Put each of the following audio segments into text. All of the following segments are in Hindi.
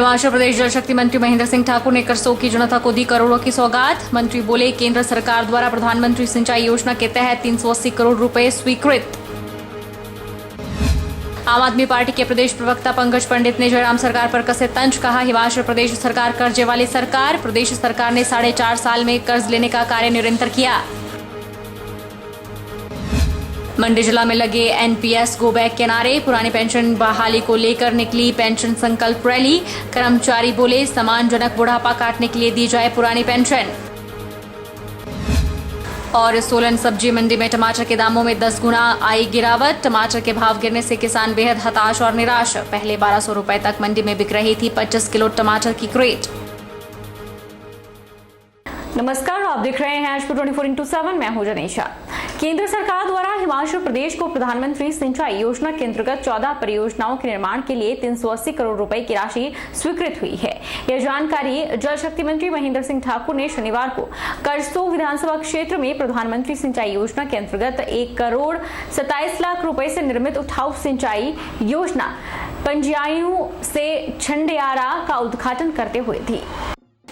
हिमाचल प्रदेश जल शक्ति मंत्री महेंद्र सिंह ठाकुर ने करसोग की जनता को दी करोड़ों की सौगात। मंत्री बोले, केंद्र सरकार द्वारा प्रधानमंत्री सिंचाई योजना के तहत 380 करोड़ रुपए स्वीकृत। आम आदमी पार्टी के प्रदेश प्रवक्ता पंकज पंडित ने जयराम सरकार पर कसे तंज। कहा, हिमाचल प्रदेश सरकार कर्जे वाली सरकार। प्रदेश सरकार ने 4.5 साल में कर्ज लेने का कार्य निरंतर किया। मंडी जिला में लगे एनपीएस गो बैक के नारे। पुरानी पेंशन बहाली को लेकर निकली पेंशन संकल्प रैली। कर्मचारी बोले, सम्मानजनक बुढ़ापा काटने के लिए दी जाए पुरानी पेंशन। और सोलन सब्जी मंडी में टमाटर के दामों में 10 गुना आई गिरावट। टमाटर के भाव गिरने से किसान बेहद हताश और निराश। पहले 1200 रुपए तक मंडी में बिक रही थी 25 किलो टमाटर की क्रेट। नमस्कार, आप देख रहे हैं आज 24x7। मैं हूं जनीशा। केंद्र सरकार द्वारा हिमाचल प्रदेश को प्रधानमंत्री सिंचाई योजना के अंतर्गत 14 परियोजनाओं के निर्माण के लिए 380 करोड़ रुपए की राशि स्वीकृत हुई है। यह जानकारी जल शक्ति मंत्री महेंद्र सिंह ठाकुर ने शनिवार को करसोग विधानसभा क्षेत्र में प्रधानमंत्री सिंचाई योजना के अंतर्गत 1 करोड़ 27 लाख रुपए से निर्मित उठाऊ सिंचाई योजना पंजियाणु से छंडियारा का उद्घाटन करते हुए थी।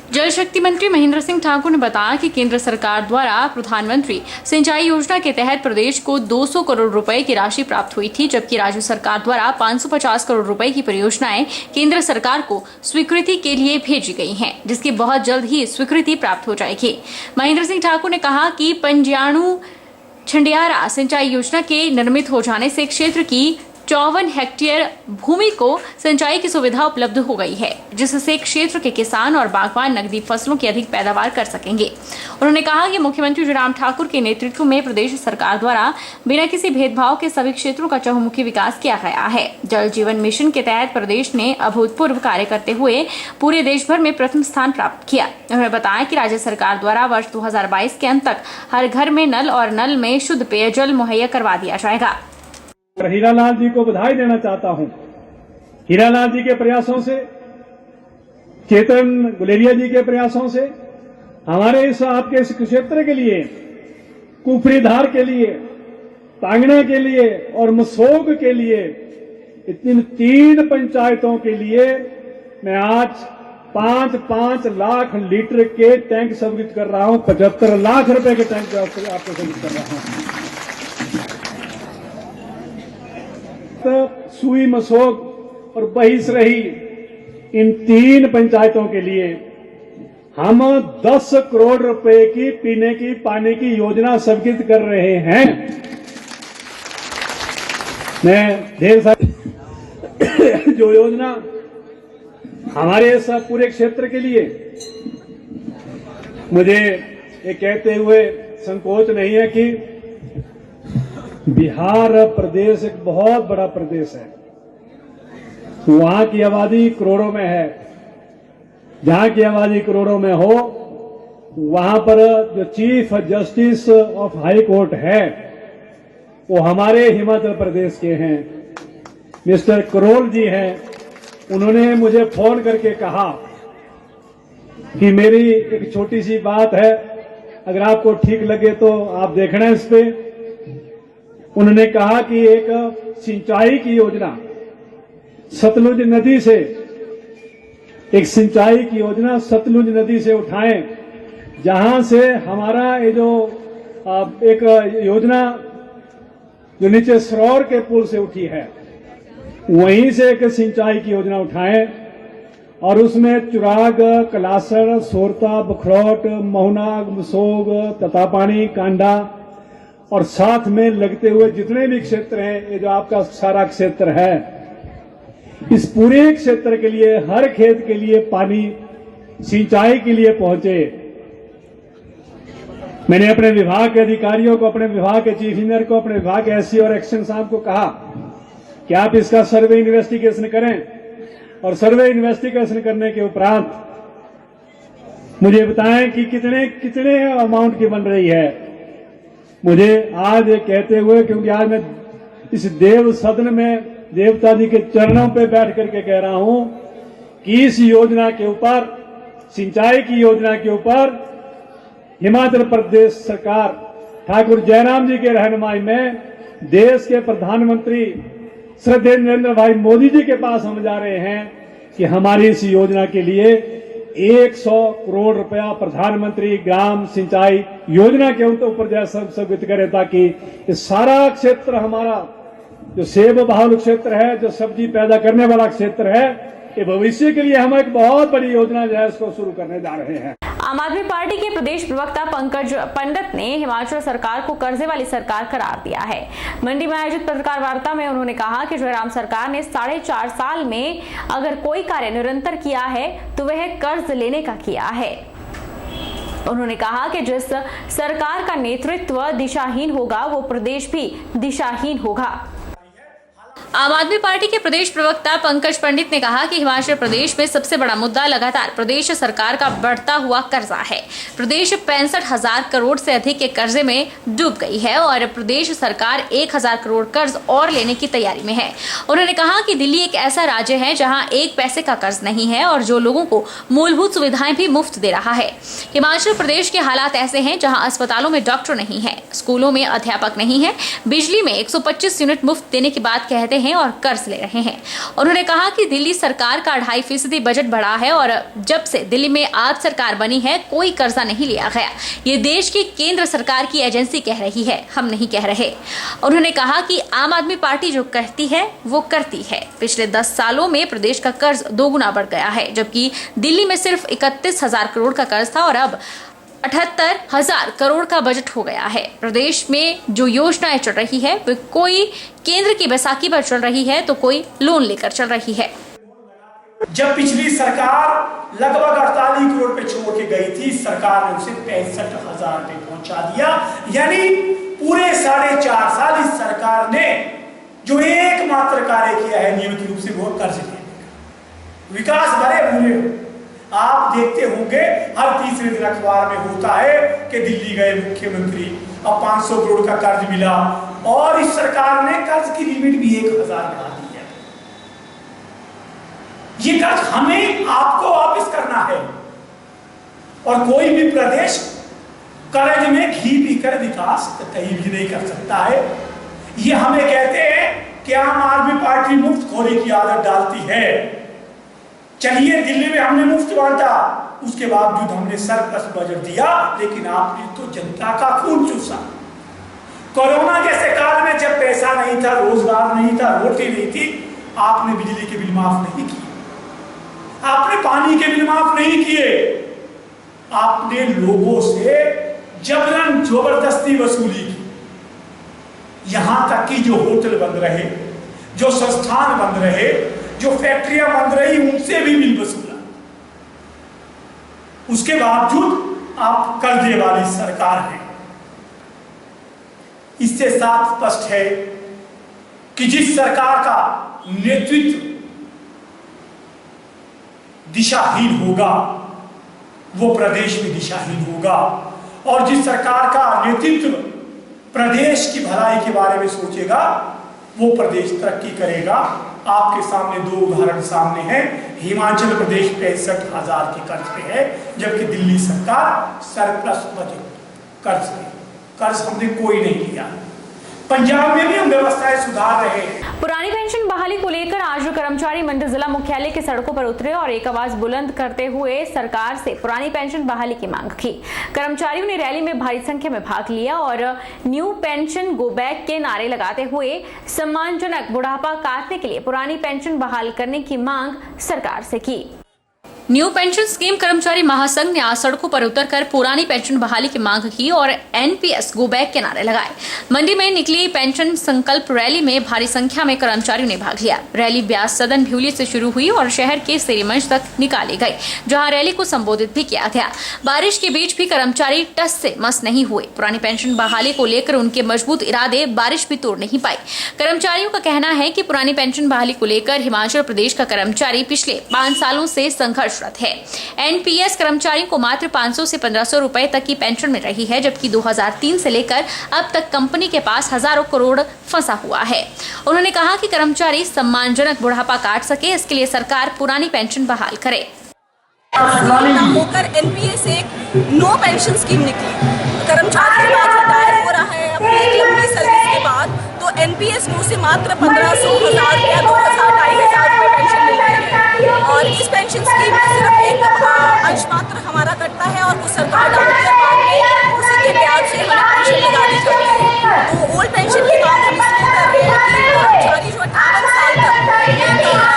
जल शक्ति मंत्री महेंद्र सिंह ठाकुर ने बताया कि केंद्र सरकार द्वारा प्रधानमंत्री सिंचाई योजना के तहत प्रदेश को 200 करोड़ रुपए की राशि प्राप्त हुई थी, जबकि राज्य सरकार द्वारा 550 करोड़ रुपए की परियोजनाएं केंद्र सरकार को स्वीकृति के लिए भेजी गई हैं, जिसकी बहुत जल्द ही स्वीकृति प्राप्त हो जाएगी। महेंद्र सिंह ठाकुर ने कहा कि पंजियाणु छंडियारा सिंचाई योजना के निर्मित हो जाने से क्षेत्र की 54 हेक्टेयर भूमि को सिंचाई की सुविधा उपलब्ध हो गई है, जिससे क्षेत्र के किसान और बागवान नकदी फसलों की अधिक पैदावार कर सकेंगे। उन्होंने कहा कि मुख्यमंत्री जयराम ठाकुर के नेतृत्व में प्रदेश सरकार द्वारा बिना किसी भेदभाव के सभी क्षेत्रों का चहुमुखी विकास किया गया है। जल जीवन मिशन के तहत प्रदेश ने अभूतपूर्व कार्य करते हुए पूरे देश भर में प्रथम स्थान प्राप्त किया। उन्होंने बताया कि राज्य सरकार द्वारा वर्ष 2022 के अंत तक हर घर में नल और नल में शुद्ध पेयजल मुहैया करवा दिया जाएगा। हीरालाल जी को बधाई देना चाहता हूं। हीरालाल जी के प्रयासों से, चेतन गुलेरिया जी के प्रयासों से हमारे आपके इस क्षेत्र के लिए, कुफरीधार के लिए, तांगना के लिए और मसोग के लिए, इन 3 पंचायतों के लिए मैं आज 5-5 लाख लीटर के टैंक स्वीकृत कर रहा हूं। 75 लाख रुपए के टैंक आपको स्वीकृत कर रहा हूं। सुई, मसोग और बहिसरही, इन 3 पंचायतों के लिए हम 10 करोड़ रुपए की पीने की पानी की योजना स्वीकृत कर रहे हैं। मैं ढेर सारी जो योजना हमारे सब पूरे क्षेत्र के लिए, मुझे ये कहते हुए संकोच नहीं है कि बिहार प्रदेश एक बहुत बड़ा प्रदेश है। वहां की आबादी करोड़ों में है। जहां की आबादी करोड़ों में हो, वहां पर जो chief justice of high court है वो हमारे हिमाचल प्रदेश के हैं, मिस्टर करोल जी हैं। उन्होंने मुझे फोन करके कहा कि मेरी एक छोटी सी बात है, अगर आपको ठीक लगे तो आप देखना इस पे। उन्होंने कहा कि एक सिंचाई की योजना सतलुज नदी से, एक सिंचाई की योजना सतलुज नदी से उठाएं, जहां से हमारा ये जो एक योजना जो नीचे सरोवर के पुल से उठी है, वहीं से एक सिंचाई की योजना उठाएं और उसमें चुराग, कलासर, सोरता, बखरौट, महुनाग, मसोग, ततापानी, कांडा और साथ में लगते हुए जितने भी क्षेत्र हैं, ये जो आपका सारा क्षेत्र है, इस पूरे क्षेत्र के लिए, हर खेत के लिए पानी सिंचाई के लिए पहुंचे। मैंने अपने विभाग के अधिकारियों को, अपने विभाग के चीफ इंजीनियर को, अपने विभाग के एससी और एक्शन साहब को कहा कि आप इसका सर्वे इन्वेस्टिगेशन करें और सर्वे इन्वेस्टिगेशन करने के उपरांत मुझे बताएं कि कितने अमाउंट की बन रही है। मुझे आज ये कहते हुए, क्योंकि आज मैं इस देव सदन में देवता जी के चरणों पे बैठ करके कह रहा हूं कि इस योजना के ऊपर, सिंचाई की योजना के ऊपर हिमाचल प्रदेश सरकार ठाकुर जयराम जी के रहनुमाई में देश के प्रधानमंत्री श्रद्धेय नरेंद्र भाई मोदी जी के पास हम जा रहे हैं कि हमारी इस योजना के लिए 100 करोड़ रुपया प्रधानमंत्री ग्राम सिंचाई योजना के ऊपर जो संवित करें, ताकि ये सारा क्षेत्र हमारा जो सेब बाहुल क्षेत्र है, जो सब्जी पैदा करने वाला क्षेत्र है, ये भविष्य के लिए हम एक बहुत बड़ी योजना जो है उसको शुरू करने जा रहे हैं। आम आदमी पार्टी के प्रदेश प्रवक्ता पंकज पंडित ने हिमाचल सरकार को कर्जे वाली सरकार करार दिया है। मंडी में आयोजित पत्रकार वार्ता में उन्होंने कहा कि जयराम सरकार ने 4.5 साल में अगर कोई कार्य निरंतर किया है तो वह कर्ज लेने का किया है। उन्होंने कहा कि जिस सरकार का नेतृत्व दिशाहीन होगा वो प्रदेश भी दिशाहीन होगा। आम आदमी पार्टी के प्रदेश प्रवक्ता पंकज पंडित ने कहा कि हिमाचल प्रदेश में सबसे बड़ा मुद्दा लगातार प्रदेश सरकार का बढ़ता हुआ कर्जा है। प्रदेश 65,000 करोड़ से अधिक के कर्जे में डूब गई है और प्रदेश सरकार 1,000 करोड़ कर्ज और लेने की तैयारी में है। उन्होंने कहा कि दिल्ली एक ऐसा राज्य है जहां 1 पैसे का कर्ज नहीं है और जो लोगों को मूलभूत सुविधाएं भी मुफ्त दे रहा है। हिमाचल प्रदेश के हालात ऐसे हैं जहाँ अस्पतालों में डॉक्टर नहीं है, स्कूलों में अध्यापक नहीं है, बिजली में 125 यूनिट मुफ्त देने की बात कहते हैं और कर्ज ले रहे हैं। उन्होंने कहा कि दिल्ली सरकार का 2.5% बजट बढ़ा है और जब से दिल्ली में आज सरकार बनी है कोई कर्जा नहीं लिया गया। ये देश की केंद्र सरकार की एजेंसी कह रही है, हम नहीं कह रहे। उन्होंने कहा कि आम आदमी पार्टी जो कहती है वो करती है। पिछले 10 सालों में प्रदेश का कर्ज 2 गुना बढ़ गया है, जबकि दिल्ली में सिर्फ 31,000 करोड़ का कर्ज था और अब 78,000 करोड़ का बजट हो गया है। प्रदेश में जो योजनाएं चल रही है वो कोई केंद्र की बैसाखी पर चल रही है तो कोई लोन लेकर चल रही है। जब पिछली सरकार लगभग 48 करोड़ पे छोड़ के गई थी, सरकार ने उसे 65,000 पे पहुंचा दिया। यानी पूरे 4.5 साल इस सरकार ने जो एकमात्र कार्य किया है नियमित रूप से वो कर्ज लेने का। विकास भरे भूले आप देखते होंगे हर तीसरे दिन अखबार में होता है कि दिल्ली गए मुख्यमंत्री, अब 500 करोड़ का कर्ज मिला और इस सरकार ने कर्ज की लिमिट भी 1,000 बढ़ा दी है। ये कर्ज हमें आपको वापस करना है और कोई भी प्रदेश कर्ज में घी पीकर विकास कहीं भी नहीं कर सकता है। ये हमें कहते हैं कि आम आदमी पार्टी मुफ्तखोरी की आदत डालती है। चलिए दिल्ली में हमने मुफ्त बांटा, उसके बावजूद हमने सरप्लस बजट दिया, लेकिन आपने तो जनता का खून चूसा। कोरोना जैसे काल में जब पैसा नहीं था, रोजगार नहीं था, रोटी नहीं थी, आपने बिजली के बिल माफ नहीं किए, आपने पानी के बिल माफ नहीं किए, आपने लोगों से जबरन जबरदस्ती वसूली की। यहां तक कि जो होटल बंद रहे, जो संस्थान बंद रहे, जो फैक्ट्रियां बंद रही, उनसे भी बिल वसूला। उसके बावजूद आप कर्जे वाली सरकार है। इससे साफ स्पष्ट है कि जिस सरकार का नेतृत्व दिशाहीन होगा वो प्रदेश में दिशाहीन होगा, और जिस सरकार का नेतृत्व प्रदेश की भलाई के बारे में सोचेगा वो प्रदेश तरक्की करेगा। आपके सामने 2 उदाहरण सामने हैं। हिमाचल प्रदेश 65,000 के कर्ज पे है, जबकि दिल्ली सरकार सरप्लस बजट कर्ज हमने कोई नहीं लिया। पंजाब में भी हम व्यवस्थाएं सुधार रहे हैं। पुरानी पेंशन बहाली को लेकर आज कर्मचारी मंडी जिला मुख्यालय की सड़कों पर उतरे और एक आवाज बुलंद करते हुए सरकार से पुरानी पेंशन बहाली की मांग की। कर्मचारियों ने रैली में भारी संख्या में भाग लिया और न्यू पेंशन गो बैक के नारे लगाते हुए सम्मानजनक बुढ़ापा काटने के लिए पुरानी पेंशन बहाल करने की मांग सरकार से की। न्यू पेंशन स्कीम कर्मचारी महासंघ ने आज सड़कों पर उतरकर पुरानी पेंशन बहाली की मांग की और एनपीएस गो बैक के नारे लगाए। मंडी में निकली पेंशन संकल्प रैली में भारी संख्या में कर्मचारियों ने भाग लिया। रैली ब्यास सदन भ्यूली से शुरू हुई और शहर के सिरीमंच तक निकाली गई, जहां रैली को संबोधित भी किया गया। बारिश के बीच भी कर्मचारी टस से मस नहीं हुए। पुरानी पेंशन बहाली को लेकर उनके मजबूत इरादे बारिश भी तोड़ नहीं पाई। कर्मचारियों का कहना है कि पुरानी पेंशन बहाली को लेकर हिमाचल प्रदेश का कर्मचारी पिछले 5 सालों से संघर्ष है। एनपीएस कर्मचारियों को मात्र 500 से 1500 रुपए तक की पेंशन मिल रही है, जबकि 2003 से लेकर अब तक कंपनी के पास हजारों करोड़ फंसा हुआ है। उन्होंने कहा कि कर्मचारी सम्मानजनक बुढ़ापा काट सके, इसके लिए सरकार पुरानी पेंशन बहाल करे। होकर एनपीएस एक नो पेंशन स्कीम निकली, कर्मचारी आज रिटायर हो रहा है अपनी एक लंबी सर्विस के बाद, तो एनपीएस में उसे मात्र 1500, 1000 या 2000, 2500 रुपए पेंशन मिल रही है। और इस पेंशन स्कीम में सिर्फ एक अंश मात्र हमारा कटता है और वो सरकार डालती है, बाद में उसी के ब्याज से हमें पेंशन लगा दी जाती है। तो ओल्ड पेंशन की बात हम इसलिए कर रहे हैं कि कर्मचारी जो 58 साल तक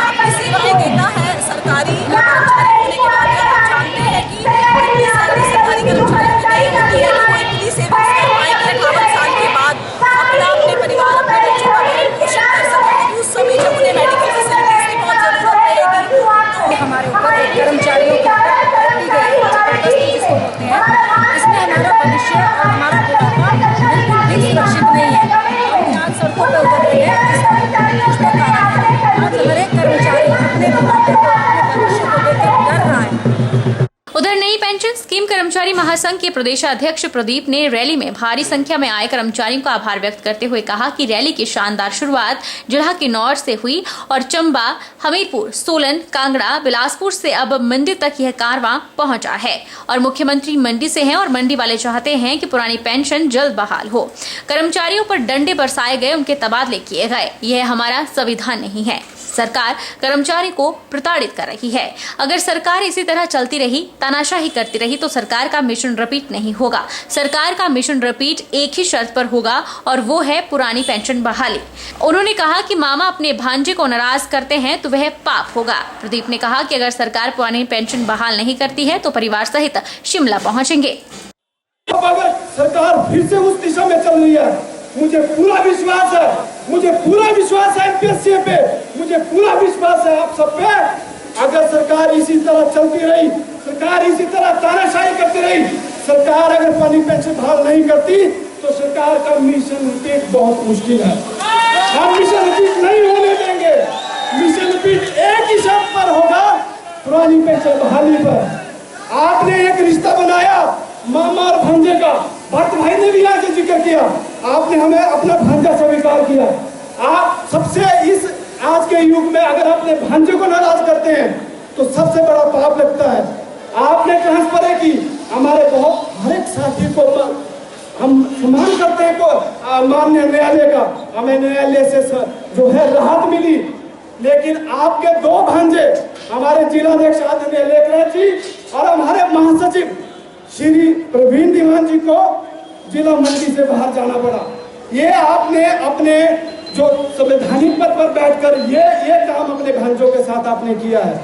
अपनी सेवाएं देता है सरकारी कर्मचारी होने के नाते, आप जानते हैं कि इतनी सैलरी सरकारी कर्मचारी की नहीं होती है कि वो इतनी सेविंग्स कर पाएंगे 58 साल के बाद अपने परिवार, अपने बच्चों का भरण पोषण कर सकेंगे। उस समय जब उन्हें मेडिकल फैसिलिटीज की बहुत ज़रूरत रहेगी तो हमारे ऊपर कर्मचारियों की दी गई जबरदस्ती जिसको बोलते हैं, इसमें हमारा भविष्य और हमारा बुढ़ापा बिल्कुल भी सुरक्षित नहीं है। हम आज सड़कों पर उतर रहे हैं, इसका कारण है आज हर एक कर्मचारी अपने बुढ़ापे को, अपने भविष्य को लेकर डर रहा है। उधर नई पेंशन स्कीम कर्मचारी महासंघ के प्रदेशाध्यक्ष प्रदीप ने रैली में भारी संख्या में आए कर्मचारियों का आभार व्यक्त करते हुए कहा कि रैली की शानदार शुरुआत जिला किन्नौर से हुई और चंबा, हमीरपुर, सोलन, कांगड़ा, बिलासपुर से अब मंडी तक यह कारवां पहुंचा है और मुख्यमंत्री मंडी से हैं और मंडी वाले चाहते हैं कि पुरानी पेंशन जल्द बहाल हो। कर्मचारियों पर डंडे बरसाए गए, उनके तबादले किए गए। यह हमारा संविधान नहीं है। सरकार कर्मचारी को प्रताड़ित कर रही है। अगर सरकार इसी तरह चलती रही, तानाशाही करती रही तो सरकार का मिशन रिपीट नहीं होगा। सरकार का मिशन रिपीट एक ही शर्त पर होगा और वो है पुरानी पेंशन बहाली। उन्होंने कहा कि मामा अपने भांजे को नाराज करते हैं तो वह पाप होगा। प्रदीप ने कहा कि अगर सरकार पुरानी पेंशन बहाल नहीं करती है तो परिवार सहित शिमला पहुंचेंगे। अब अगर सरकार फिर से उस दिशा में चल रही है, मुझे पूरा विश्वास है एमपीएससी पे, मुझे पूरा विश्वास है आप सब पे। अगर सरकार इसी तरह चलती रही, सरकार इसी तरह तानाशाही करती रही, सरकार अगर पुरानी पेंशन बहाल नहीं करती तो सरकार का मिशन रिपीट बहुत मुश्किल है। हम मिशन रिपीट नहीं होने देंगे। मिशन रिपीट एक ही शर्त पर होगा, पुरानी पेंशन बहाली पर। आपने एक रिश्ता बनाया मामा और भांजे का, भट्ट भाई ने भी यहाँ से जिक्र किया, आपने हमें अपना भांजा स्वीकार किया। आप सबसे इस आज के युग में अगर अपने भांजे को नाराज करते हैं तो सबसे बड़ा पाप लगता है। आपने ट्रांसफर की, हमारे बहुत हर एक साथी को हम सम्मान करते हैं माननीय न्यायालय का, हमें न्यायालय से जो है राहत मिली, लेकिन आपके दो भांजे हमारे जिलाध्यक्ष आदरणीय लेखराज जी और हमारे महासचिव श्री प्रवीण दीवान जी को जिला मंडी से बाहर जाना पड़ा। ये आपने अपने जो संवैधानिक पद पर बैठकर ये काम अपने भांजों के साथ आपने किया है।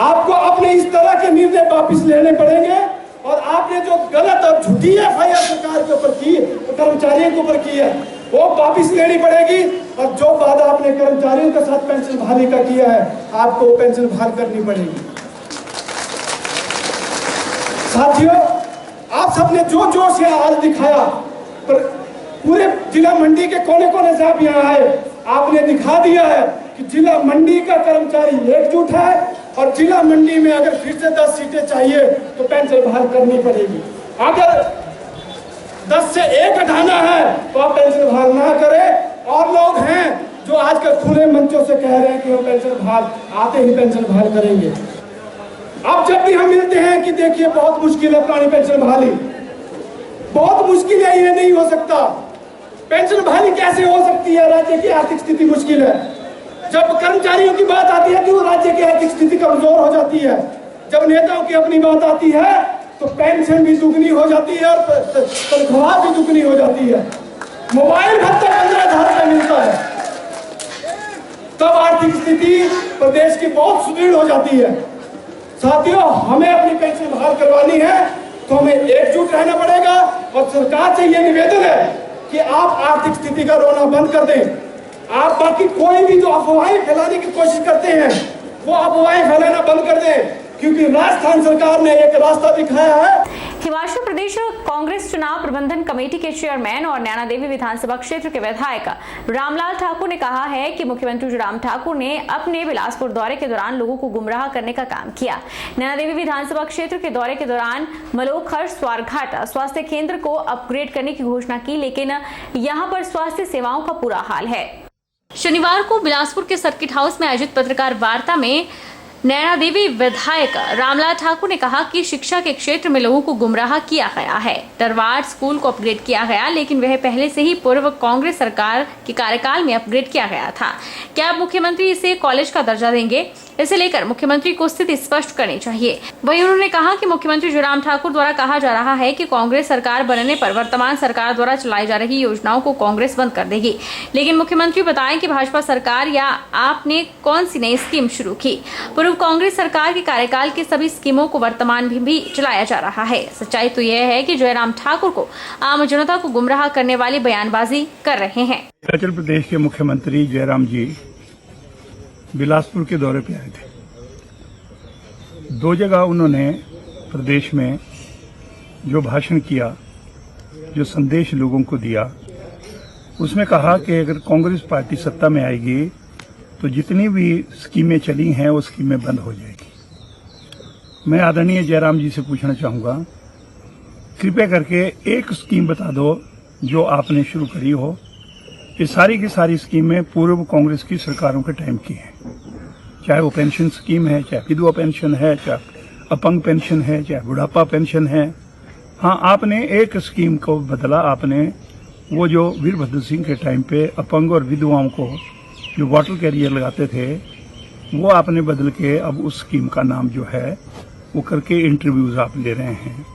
आपको अपने इस तरह के निर्णय वापस लेने पड़ेंगे और आपने जो गलत और झूठी एफआईआर सरकार के ऊपर की, कर्मचारियों के ऊपर की है, वो वापस लेनी पड़ेगी। और जो वादा आपने कर्मचारियों के साथ पेंशन बहाली का किया है, आपको पेंशन बहाल करनी पड़ेगी। साथियों, आप सबने जो जोश है आज दिखाया, पर पूरे जिला मंडी के कोने कोने से आप यहाँ आए, आपने दिखा दिया है कि जिला मंडी का कर्मचारी एकजुट है और जिला मंडी में अगर फिर से 10 सीटें चाहिए तो पेंशन बहाल करनी पड़ेगी। अगर 10 से 1 हटाना है तो आप पेंशन बहाल ना करें। और लोग हैं जो आजकल खुले मंचों से कह रहे हैं कि हम पेंशन बहाल आते ही पेंशन बहाल करेंगे। अब जब भी हम मिलते हैं कि देखिए बहुत मुश्किल है पुरानी पेंशन बहाली, बहुत मुश्किल है, ये नहीं हो सकता। पेंशन बहाली कैसे हो सकती है? राज्य की आर्थिक स्थिति मुश्किल है। जब कर्मचारियों की बात आती है तो राज्य की आर्थिक स्थिति कमजोर हो जाती है। जब नेताओं की अपनी बात आती है तो पेंशन भी दुगनी हो जाती है और तनख्वाह भी दुगनी हो जाती है। मोबाइल भत्ता 15,000 रुपये मिलता है, तब आर्थिक स्थिति प्रदेश की बहुत सुदृढ़ हो जाती है। साथियों, हमें अपनी पेंशन बहाल करवानी है तो हमें एकजुट रहना पड़ेगा और सरकार से ये निवेदन है कि आप आर्थिक स्थिति का रोना बंद कर दें। आप बाकी कोई भी जो अफवाहें फैलाने की कोशिश करते हैं वो अफवाहें फैलाना बंद कर दें, क्योंकि राजस्थान सरकार ने एक रास्ता दिखाया है। हिमाचल प्रदेश कांग्रेस चुनाव प्रबंधन कमेटी के चेयरमैन और नैना देवी विधानसभा क्षेत्र के विधायक रामलाल ठाकुर ने कहा है कि मुख्यमंत्री जयराम ठाकुर ने अपने बिलासपुर दौरे के दौरान लोगों को गुमराह करने का काम किया। नैना देवी विधानसभा क्षेत्र के दौरे के दौरान मलोखर स्वारघाट स्वास्थ्य केंद्र को अपग्रेड करने की घोषणा की, लेकिन यहाँ पर स्वास्थ्य सेवाओं का बुरा हाल है। शनिवार को बिलासपुर के सर्किट हाउस में आयोजित पत्रकार वार्ता में नैना देवी विधायक रामलाल ठाकुर ने कहा कि शिक्षा के क्षेत्र में लोगों को गुमराह किया गया है। टरवाड़ स्कूल को अपग्रेड किया गया, लेकिन वह पहले से ही पूर्व कांग्रेस सरकार के कार्यकाल में अपग्रेड किया गया था। क्या अब मुख्यमंत्री इसे कॉलेज का दर्जा देंगे? इसे लेकर मुख्यमंत्री को स्थिति स्पष्ट करनी चाहिए। वहीं उन्होंने कहा कि मुख्यमंत्री जयराम ठाकुर द्वारा कहा जा रहा है कि कांग्रेस सरकार बनने पर वर्तमान सरकार द्वारा चलाई जा रही योजनाओं को कांग्रेस बंद कर देगी, लेकिन मुख्यमंत्री बताएं कि भाजपा सरकार या आपने कौन सी नई स्कीम शुरू की। पूर्व कांग्रेस सरकार के कार्यकाल की सभी स्कीमों को वर्तमान में भी चलाया जा रहा है। सच्चाई तो यह है कि जयराम ठाकुर को आम जनता को गुमराह करने वाली बयानबाजी कर रहे हैं। अरुणाचल प्रदेश के मुख्यमंत्री जयराम जी बिलासपुर के दौरे पे आए थे। 2 जगह उन्होंने प्रदेश में जो भाषण किया, जो संदेश लोगों को दिया, उसमें कहा कि अगर कांग्रेस पार्टी सत्ता में आएगी तो जितनी भी स्कीमें चली हैं वो स्कीमें बंद हो जाएगी। मैं आदरणीय जयराम जी से पूछना चाहूँगा, कृपया करके एक स्कीम बता दो जो आपने शुरू करी हो। ये सारी की सारी स्कीमें पूर्व कांग्रेस की सरकारों के टाइम की हैं, चाहे वो पेंशन स्कीम है, चाहे विधवा पेंशन है, चाहे अपंग पेंशन है, चाहे बुढ़ापा पेंशन है। हाँ, आपने एक स्कीम को बदला। आपने वो जो वीरभद्र सिंह के टाइम पे अपंग और विधवाओं को जो वाटर कैरियर लगाते थे वो आपने बदल के अब उस स्कीम का नाम जो है वो करके इंटरव्यूज आप ले रहे हैं।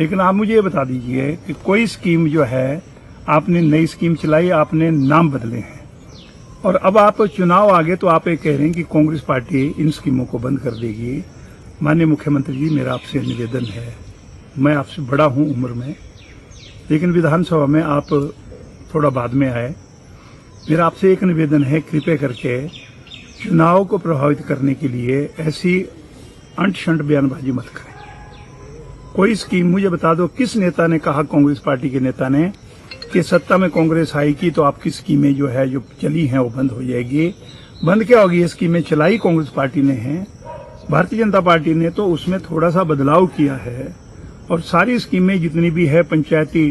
लेकिन आप मुझे ये बता दीजिए कि कोई स्कीम जो है आपने नई स्कीम चलाई, आपने नाम बदले हैं और अब आप चुनाव आ गए तो आप ये कह रहे हैं कि कांग्रेस पार्टी इन स्कीमों को बंद कर देगी। माननीय मुख्यमंत्री जी, मेरा आपसे निवेदन है, मैं आपसे बड़ा हूं उम्र में, लेकिन विधानसभा में आप थोड़ा बाद में आए। मेरा आपसे एक निवेदन है, कृपया करके चुनाव को प्रभावित करने के लिए ऐसी अंट-शंट बयानबाजी मत करें। कोई स्कीम मुझे बता दो, किस नेता ने कहा, कांग्रेस पार्टी के नेता ने, कि सत्ता में कांग्रेस आएगी तो आपकी स्कीमें जो है जो चली हैं वो बंद हो जाएगी। बंद क्या होगी? ये स्कीमें चलाई कांग्रेस पार्टी ने हैं, भारतीय जनता पार्टी ने तो उसमें थोड़ा सा बदलाव किया है और सारी स्कीमें जितनी भी है पंचायती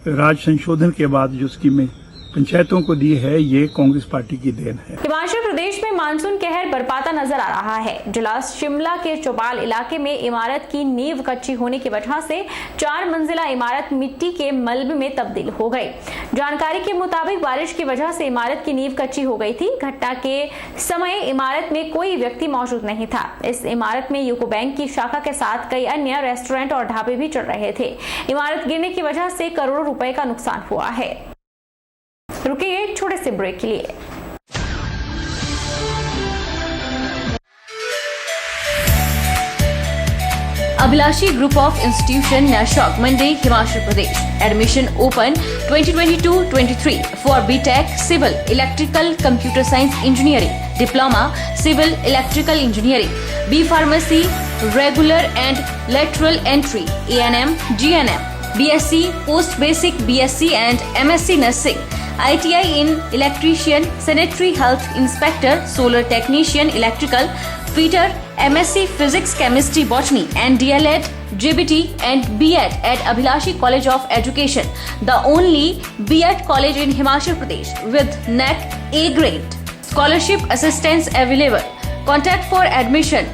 राज संशोधन के बाद जो स्कीमें पंचायतों को दी है, ये कांग्रेस पार्टी की देन है। हिमाचल प्रदेश में मानसून कहर बरपाता नजर आ रहा है। जिला शिमला के चौपाल इलाके में इमारत की नींव कच्ची होने की वजह से 4 मंजिला इमारत मिट्टी के मलबे में तब्दील हो गई। जानकारी के मुताबिक बारिश की वजह से इमारत की नींव कच्ची हो गई थी। घटना के समय इमारत में कोई व्यक्ति मौजूद नहीं था। इस इमारत में यूको बैंक की शाखा के साथ कई अन्य रेस्टोरेंट और ढाबे भी चल रहे थे। इमारत गिरने की वजह से करोड़ों रुपए का नुकसान हुआ है। रुकिए एक छोटे से ब्रेक के लिए। Abhilashi group of institution Nerchowk Mandi Himachal Pradesh. Admission open 2022-23 for BTech civil electrical computer science engineering, diploma civil electrical engineering, B pharmacy regular and lateral entry, ANM, GNM, BSc post basic, BSc and MSc nursing, ITI in electrician, sanitary health inspector, solar technician, electrical, fitter, MSc physics, chemistry, botany and DLEd, GBT and B.Ed at Abhilashi College of Education, the only B.Ed college in Himachal Pradesh with NAC A grade. Scholarship assistance available. Contact for admission